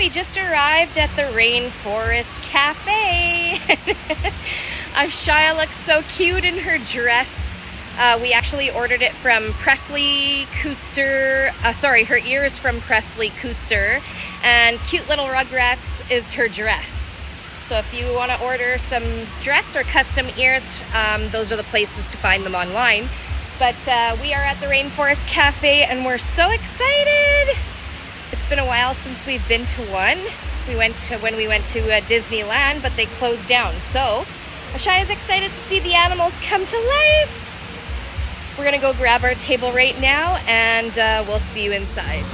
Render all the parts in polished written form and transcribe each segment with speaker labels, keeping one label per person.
Speaker 1: we just arrived at the Rainforest Cafe. Shia looks so cute in her dress. We actually ordered it from Presley Coutser. Her ear is from Presley Coutser, and Cute Little Rugrats is her dress. So if you want to order some dress or custom ears, those are the places to find them online. But we are at the Rainforest Cafe and we're so excited. It's been a while since we've been to one. When we went to Disneyland, but they closed down. So Shia is excited to see the animals come to life. We're gonna go grab our table right now and we'll see you inside.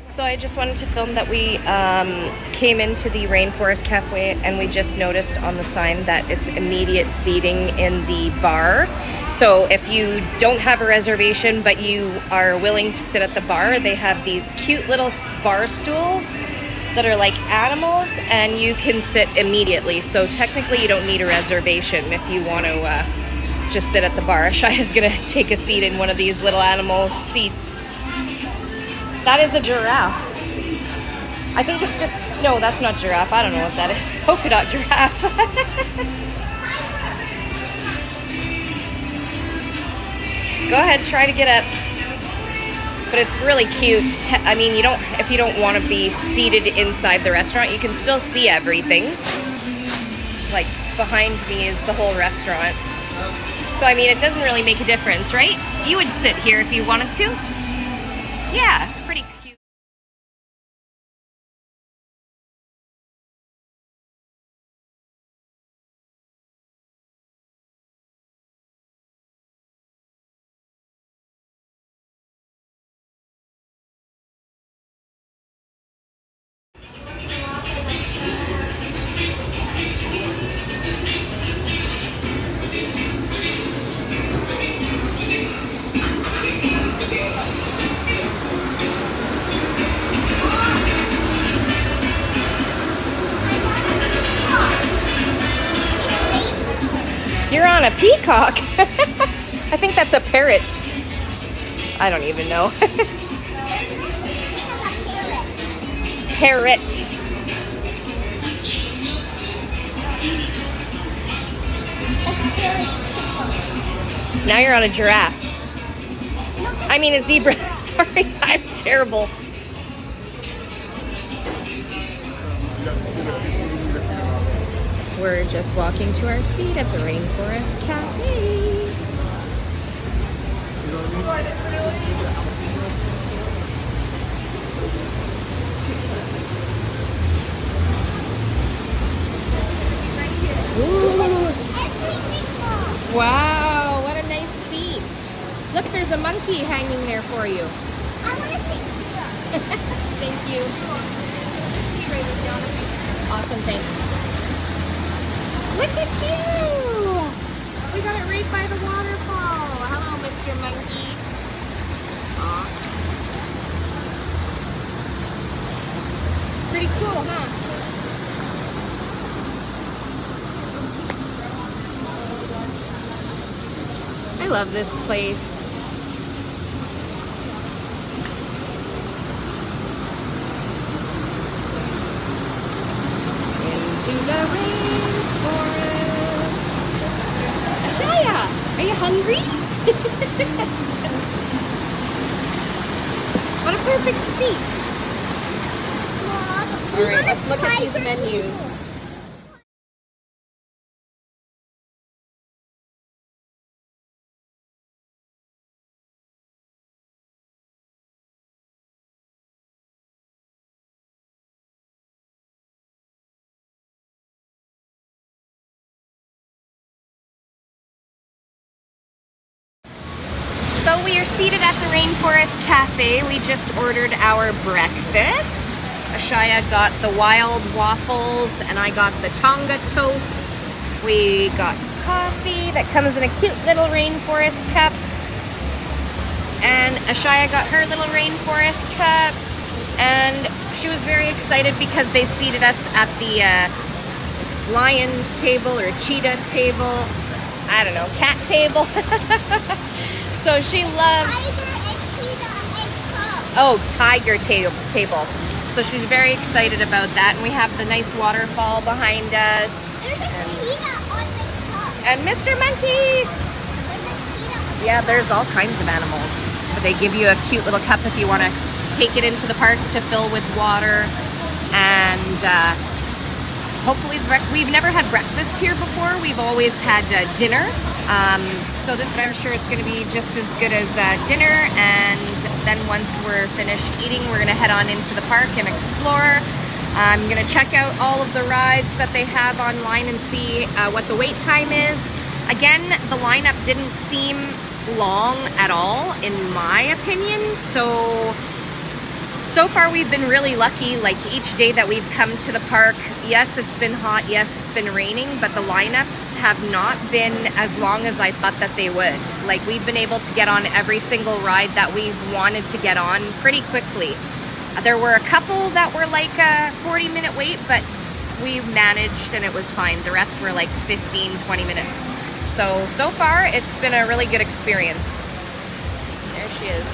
Speaker 1: So I just wanted to film that we came into the Rainforest Cafe and we just noticed on the sign that it's immediate seating in the bar. So if you don't have a reservation but you are willing to sit at the bar, they have these cute little bar stools that are like animals and you can sit immediately. So technically you don't need a reservation if you want to just sit at the bar. Shia's gonna take a seat in one of these little animal seats. That is a giraffe. I think it's just, no, that's not giraffe. I don't know what that is. Polka dot giraffe. Go ahead, try to get up. But it's really cute. I mean, if you don't want to be seated inside the restaurant, you can still see everything. Like behind me is the whole restaurant. So I mean, it doesn't really make a difference, right? You would sit here if you wanted to. Yeah, it's pretty cute. You're on a peacock. I think that's a parrot. I don't even know. Parrot. Now you're on a giraffe. I mean a zebra. Sorry, I'm terrible. We're just walking to our seat at the Rainforest Cafe. Ooh. Wow, what a nice seat. Look, there's a monkey hanging there for you.
Speaker 2: I want to sit here.
Speaker 1: Thank you. Awesome, thanks. Look at you! We got it right by the waterfall. Hello, Mr. Monkey. Aw. Pretty cool, huh? I love this place. Into the rainforest. Shia, are you hungry? What a perfect seat. All right, let's look at these menus. So we are seated at the Rainforest Cafe. We just ordered our breakfast. Shia got the wild waffles and I got the Tonga toast. We got coffee that comes in a cute little rainforest cup. And Shia got her little rainforest cups. And she was very excited because they seated us at the lion's table or cheetah table. I don't know, cat table. So she loves...
Speaker 2: Tiger and cheetah and cub.
Speaker 1: Oh, tiger table. So she's very excited about that. And we have the nice waterfall behind us.
Speaker 2: There's a cheetah on the cup.
Speaker 1: And Mr. Monkey!
Speaker 2: There's a cheetah on
Speaker 1: Yeah, there's all kinds of animals. But they give you a cute little cup if you want to take it into the park to fill with water. And hopefully, we've never had breakfast here before. We've always had dinner. So this, I'm sure it's going to be just as good as dinner. And then once we're finished eating, we're going to head on into the park and explore. I'm going to check out all of the rides that they have online and see what the wait time is. Again, the lineup didn't seem long at all, in my opinion. So far we've been really lucky. Like each day that we've come to the park, yes, it's been hot, yes, it's been raining, but the lineups have not been as long as I thought that they would. Like we've been able to get on every single ride that we've wanted to get on pretty quickly. There were a couple that were like a 40-minute wait, but we managed and it was fine. The rest were like 15, 20 minutes. So far it's been a really good experience. There she is,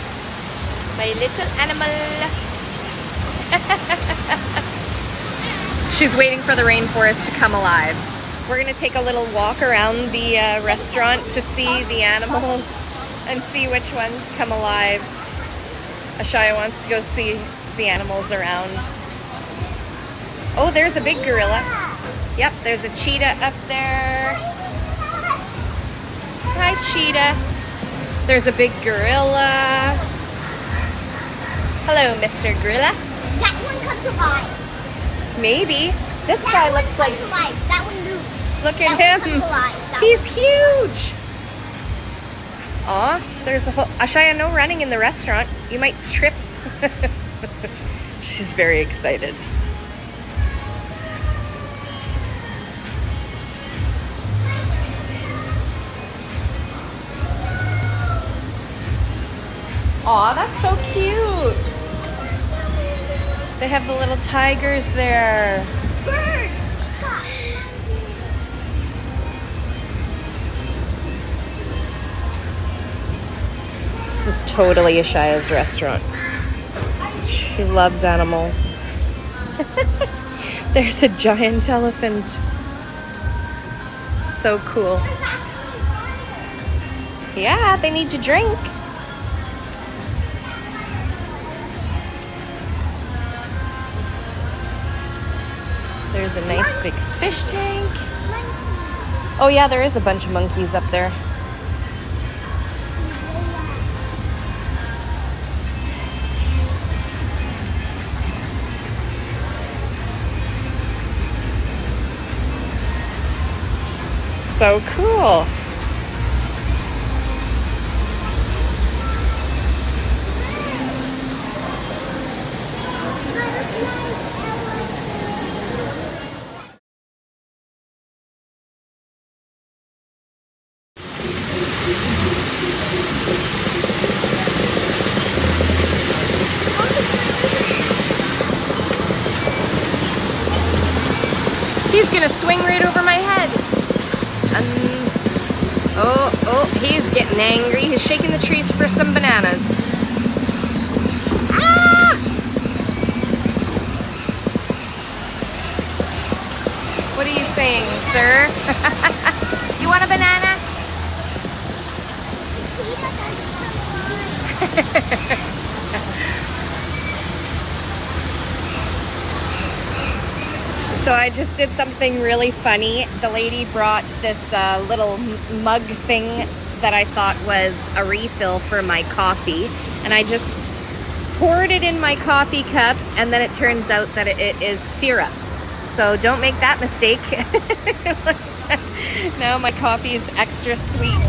Speaker 1: my little animal. She's waiting for the rainforest to come alive. We're gonna take a little walk around the restaurant to see the animals and see which ones come alive. Ashaya wants to go see the animals around. Oh, there's a big gorilla. Yep, there's a cheetah up there. Hi, cheetah. There's a big gorilla. Hello, Mr. Gorilla.
Speaker 2: That one comes alive.
Speaker 1: Maybe. This guy looks like...
Speaker 2: alive. That one moves.
Speaker 1: Look at
Speaker 2: That one
Speaker 1: him.
Speaker 2: comes alive. That
Speaker 1: He's huge. Aw, there's a whole... Ashaya, no running in the restaurant. You might trip. She's very excited. Aw, that's so cute. They have the little tigers there.
Speaker 2: Birds.
Speaker 1: This is totally Ashaya's restaurant. She loves animals. There's a giant elephant. So cool. Yeah, they need to drink. There's a nice big fish tank. Oh yeah, there is a bunch of monkeys up there. So cool. He's gonna swing right over my head. Oh, he's getting angry. He's shaking the trees for some bananas. Ah! What are you saying, sir? You want a banana? So I just did something really funny. The lady brought this little mug thing that I thought was a refill for my coffee. And I just poured it in my coffee cup, and then it turns out that it is syrup. So don't make that mistake. Now my coffee is extra sweet.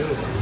Speaker 3: too.